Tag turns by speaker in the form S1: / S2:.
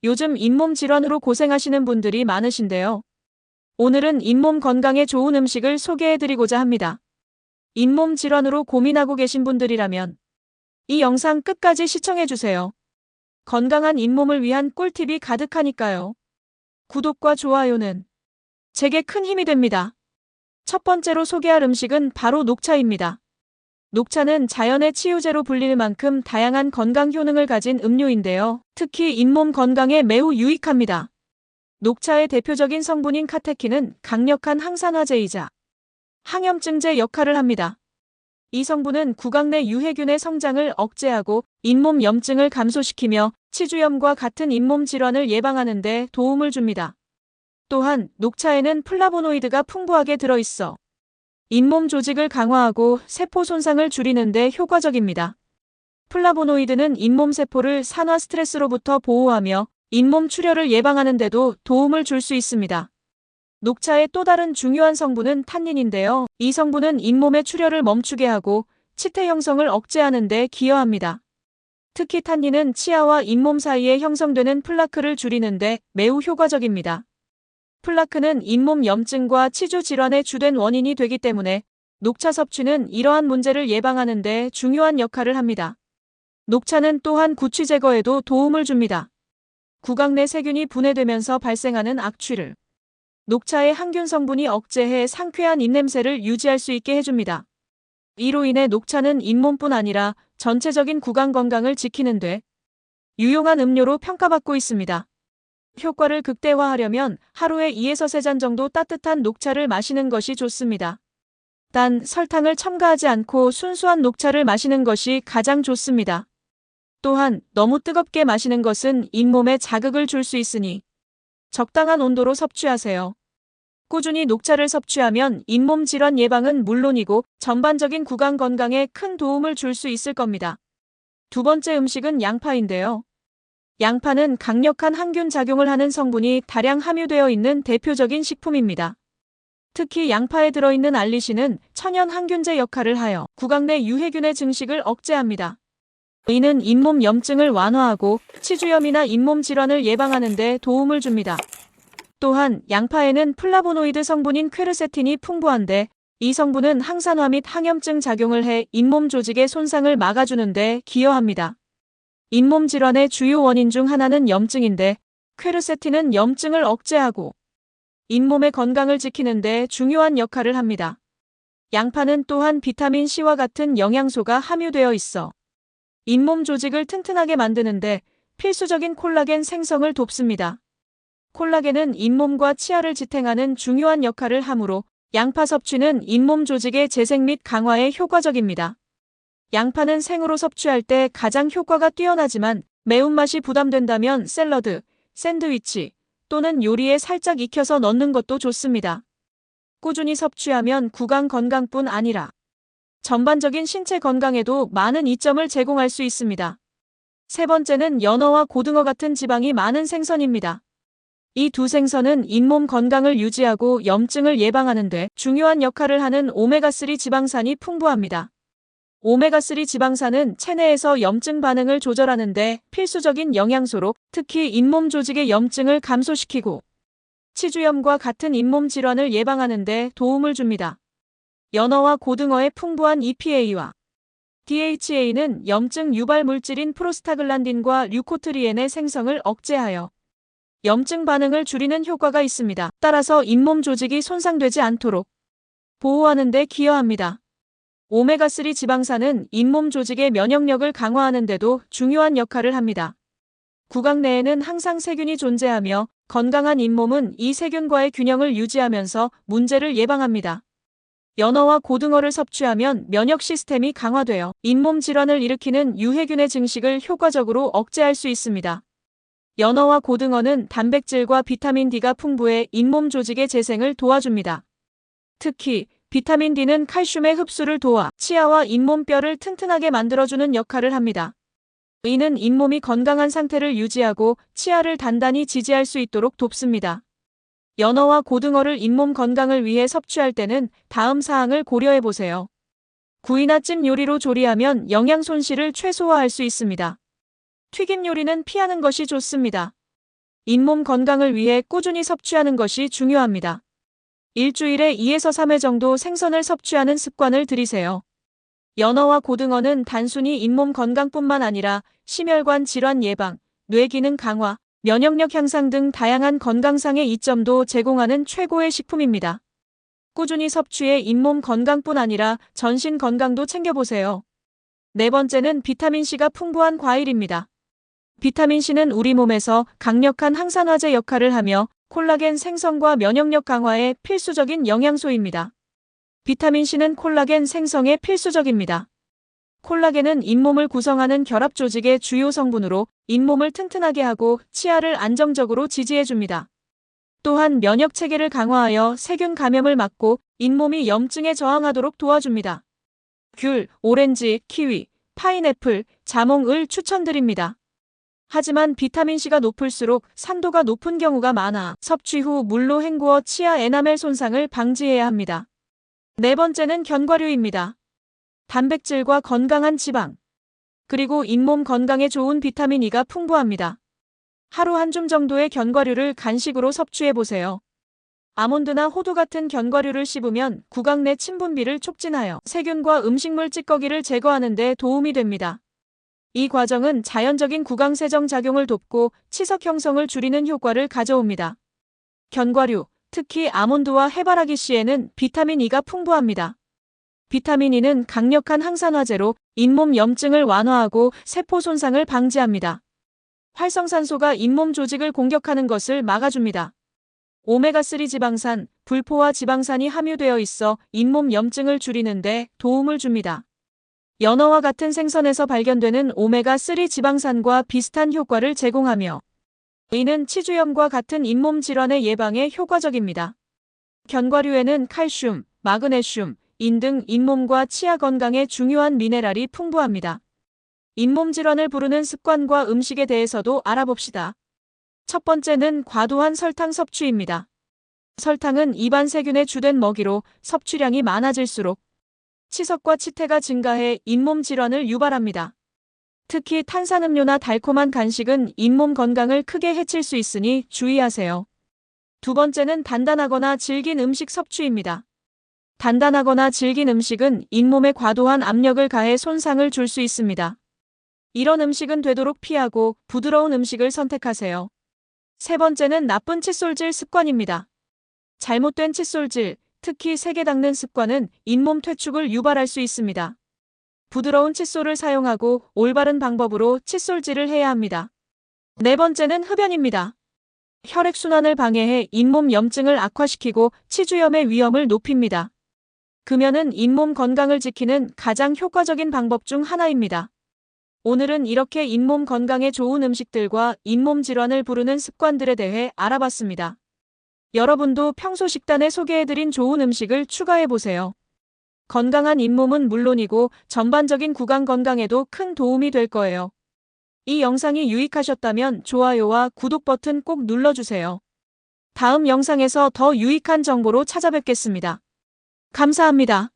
S1: 요즘 잇몸 질환으로 고생하시는 분들이 많으신데요. 오늘은 잇몸 건강에 좋은 음식을 소개해드리고자 합니다. 잇몸 질환으로 고민하고 계신 분들이라면 이 영상 끝까지 시청해주세요. 건강한 잇몸을 위한 꿀팁이 가득하니까요. 구독과 좋아요는 제게 큰 힘이 됩니다. 첫 번째로 소개할 음식은 바로 녹차입니다. 녹차는 자연의 치유제로 불릴 만큼 다양한 건강 효능을 가진 음료인데요. 특히 잇몸 건강에 매우 유익합니다. 녹차의 대표적인 성분인 카테킨은 강력한 항산화제이자 항염증제 역할을 합니다. 이 성분은 구강 내 유해균의 성장을 억제하고 잇몸 염증을 감소시키며 치주염과 같은 잇몸 질환을 예방하는 데 도움을 줍니다. 또한 녹차에는 플라보노이드가 풍부하게 들어있어 잇몸 조직을 강화하고 세포 손상을 줄이는 데 효과적입니다. 플라보노이드는 잇몸 세포를 산화 스트레스로부터 보호하며 잇몸 출혈을 예방하는 데도 도움을 줄 수 있습니다. 녹차의 또 다른 중요한 성분은 탄닌인데요. 이 성분은 잇몸의 출혈을 멈추게 하고 치태 형성을 억제하는 데 기여합니다. 특히 탄닌은 치아와 잇몸 사이에 형성되는 플라크를 줄이는 데 매우 효과적입니다. 플라크는 잇몸 염증과 치주 질환의 주된 원인이 되기 때문에 녹차 섭취는 이러한 문제를 예방하는 데 중요한 역할을 합니다. 녹차는 또한 구취 제거에도 도움을 줍니다. 구강 내 세균이 분해되면서 발생하는 악취를 녹차의 항균 성분이 억제해 상쾌한 입냄새를 유지할 수 있게 해줍니다. 이로 인해 녹차는 잇몸뿐 아니라 전체적인 구강 건강을 지키는 데 유용한 음료로 평가받고 있습니다. 효과를 극대화하려면 하루에 2에서 3잔 정도 따뜻한 녹차를 마시는 것이 좋습니다. 단 설탕을 첨가하지 않고 순수한 녹차를 마시는 것이 가장 좋습니다. 또한 너무 뜨겁게 마시는 것은 잇몸에 자극을 줄 수 있으니 적당한 온도로 섭취하세요. 꾸준히 녹차를 섭취하면 잇몸 질환 예방은 물론이고 전반적인 구강 건강에 큰 도움을 줄 수 있을 겁니다. 두 번째 음식은 양파인데요. 양파는 강력한 항균 작용을 하는 성분이 다량 함유되어 있는 대표적인 식품입니다. 특히 양파에 들어있는 알리신은 천연 항균제 역할을 하여 구강 내 유해균의 증식을 억제합니다. 이는 잇몸 염증을 완화하고 치주염이나 잇몸 질환을 예방하는 데 도움을 줍니다. 또한 양파에는 플라보노이드 성분인 퀘르세틴이 풍부한데 이 성분은 항산화 및 항염증 작용을 해 잇몸 조직의 손상을 막아주는 데 기여합니다. 잇몸 질환의 주요 원인 중 하나는 염증인데 퀘르세틴은 염증을 억제하고 잇몸의 건강을 지키는 데 중요한 역할을 합니다. 양파는 또한 비타민 C와 같은 영양소가 함유되어 있어 잇몸 조직을 튼튼하게 만드는데 필수적인 콜라겐 생성을 돕습니다. 콜라겐은 잇몸과 치아를 지탱하는 중요한 역할을 하므로 양파 섭취는 잇몸 조직의 재생 및 강화에 효과적입니다. 양파는 생으로 섭취할 때 가장 효과가 뛰어나지만 매운맛이 부담된다면 샐러드, 샌드위치 또는 요리에 살짝 익혀서 넣는 것도 좋습니다. 꾸준히 섭취하면 구강 건강뿐 아니라 전반적인 신체 건강에도 많은 이점을 제공할 수 있습니다. 세 번째는 연어와 고등어 같은 지방이 많은 생선입니다. 이 두 생선은 잇몸 건강을 유지하고 염증을 예방하는 데 중요한 역할을 하는 오메가3 지방산이 풍부합니다. 오메가3 지방산은 체내에서 염증 반응을 조절하는 데 필수적인 영양소로 특히 잇몸 조직의 염증을 감소시키고 치주염과 같은 잇몸 질환을 예방하는 데 도움을 줍니다. 연어와 고등어의 풍부한 EPA와 DHA는 염증 유발 물질인 프로스타글란딘과 류코트리엔의 생성을 억제하여 염증 반응을 줄이는 효과가 있습니다. 따라서 잇몸 조직이 손상되지 않도록 보호하는 데 기여합니다. 오메가3 지방산은 잇몸 조직의 면역력을 강화하는 데도 중요한 역할을 합니다. 구강 내에는 항상 세균이 존재하며 건강한 잇몸은 이 세균과의 균형을 유지하면서 문제를 예방합니다. 연어와 고등어를 섭취하면 면역 시스템이 강화되어 잇몸 질환을 일으키는 유해균의 증식을 효과적으로 억제할 수 있습니다. 연어와 고등어는 단백질과 비타민 D가 풍부해 잇몸 조직의 재생을 도와줍니다. 특히 비타민 D는 칼슘의 흡수를 도와 치아와 잇몸뼈를 튼튼하게 만들어주는 역할을 합니다. 이는 잇몸이 건강한 상태를 유지하고 치아를 단단히 지지할 수 있도록 돕습니다. 연어와 고등어를 잇몸 건강을 위해 섭취할 때는 다음 사항을 고려해보세요. 구이나 찜 요리로 조리하면 영양 손실을 최소화할 수 있습니다. 튀김 요리는 피하는 것이 좋습니다. 잇몸 건강을 위해 꾸준히 섭취하는 것이 중요합니다. 일주일에 2에서 3회 정도 생선을 섭취하는 습관을 들이세요. 연어와 고등어는 단순히 잇몸 건강뿐만 아니라 심혈관 질환 예방, 뇌 기능 강화, 면역력 향상 등 다양한 건강상의 이점도 제공하는 최고의 식품입니다. 꾸준히 섭취해 잇몸 건강뿐 아니라 전신 건강도 챙겨보세요. 네 번째는 비타민C가 풍부한 과일입니다. 비타민C는 우리 몸에서 강력한 항산화제 역할을 하며 콜라겐 생성과 면역력 강화에 필수적인 영양소입니다. 비타민C는 콜라겐 생성에 필수적입니다. 콜라겐은 잇몸을 구성하는 결합 조직의 주요 성분으로 잇몸을 튼튼하게 하고 치아를 안정적으로 지지해줍니다. 또한 면역 체계를 강화하여 세균 감염을 막고 잇몸이 염증에 저항하도록 도와줍니다. 귤, 오렌지, 키위, 파인애플, 자몽, 을 추천드립니다. 하지만 비타민C가 높을수록 산도가 높은 경우가 많아 섭취 후 물로 헹구어 치아 에나멜 손상을 방지해야 합니다. 네 번째는 견과류입니다. 단백질과 건강한 지방, 그리고 잇몸 건강에 좋은 비타민 E가 풍부합니다. 하루 한 줌 정도의 견과류를 간식으로 섭취해보세요. 아몬드나 호두 같은 견과류를 씹으면 구강 내 침분비를 촉진하여 세균과 음식물 찌꺼기를 제거하는 데 도움이 됩니다. 이 과정은 자연적인 구강 세정 작용을 돕고 치석 형성을 줄이는 효과를 가져옵니다. 견과류, 특히 아몬드와 해바라기 씨에는 비타민 E가 풍부합니다. 비타민 E는 강력한 항산화제로 잇몸 염증을 완화하고 세포 손상을 방지합니다. 활성산소가 잇몸 조직을 공격하는 것을 막아줍니다. 오메가3 지방산, 불포화 지방산이 함유되어 있어 잇몸 염증을 줄이는 데 도움을 줍니다. 연어와 같은 생선에서 발견되는 오메가3 지방산과 비슷한 효과를 제공하며 이는 치주염과 같은 잇몸 질환의 예방에 효과적입니다. 견과류에는 칼슘, 마그네슘, 인 등 잇몸과 치아 건강에 중요한 미네랄이 풍부합니다. 잇몸 질환을 부르는 습관과 음식에 대해서도 알아봅시다. 첫 번째는 과도한 설탕 섭취입니다. 설탕은 입안 세균의 주된 먹이로 섭취량이 많아질수록 치석과 치태가 증가해 잇몸 질환을 유발합니다. 특히 탄산음료나 달콤한 간식은 잇몸 건강을 크게 해칠 수 있으니 주의하세요. 두 번째는 단단하거나 질긴 음식 섭취입니다. 단단하거나 질긴 음식은 잇몸에 과도한 압력을 가해 손상을 줄 수 있습니다. 이런 음식은 되도록 피하고 부드러운 음식을 선택하세요. 세 번째는 나쁜 칫솔질 습관입니다. 잘못된 칫솔질, 특히 세게 닦는 습관은 잇몸 퇴축을 유발할 수 있습니다. 부드러운 칫솔을 사용하고 올바른 방법으로 칫솔질을 해야 합니다. 네 번째는 흡연입니다. 혈액순환을 방해해 잇몸 염증을 악화시키고 치주염의 위험을 높입니다. 금연은 잇몸 건강을 지키는 가장 효과적인 방법 중 하나입니다. 오늘은 이렇게 잇몸 건강에 좋은 음식들과 잇몸 질환을 부르는 습관들에 대해 알아봤습니다. 여러분도 평소 식단에 소개해드린 좋은 음식을 추가해보세요. 건강한 잇몸은 물론이고 전반적인 구강 건강에도 큰 도움이 될 거예요. 이 영상이 유익하셨다면 좋아요와 구독 버튼 꼭 눌러주세요. 다음 영상에서 더 유익한 정보로 찾아뵙겠습니다. 감사합니다.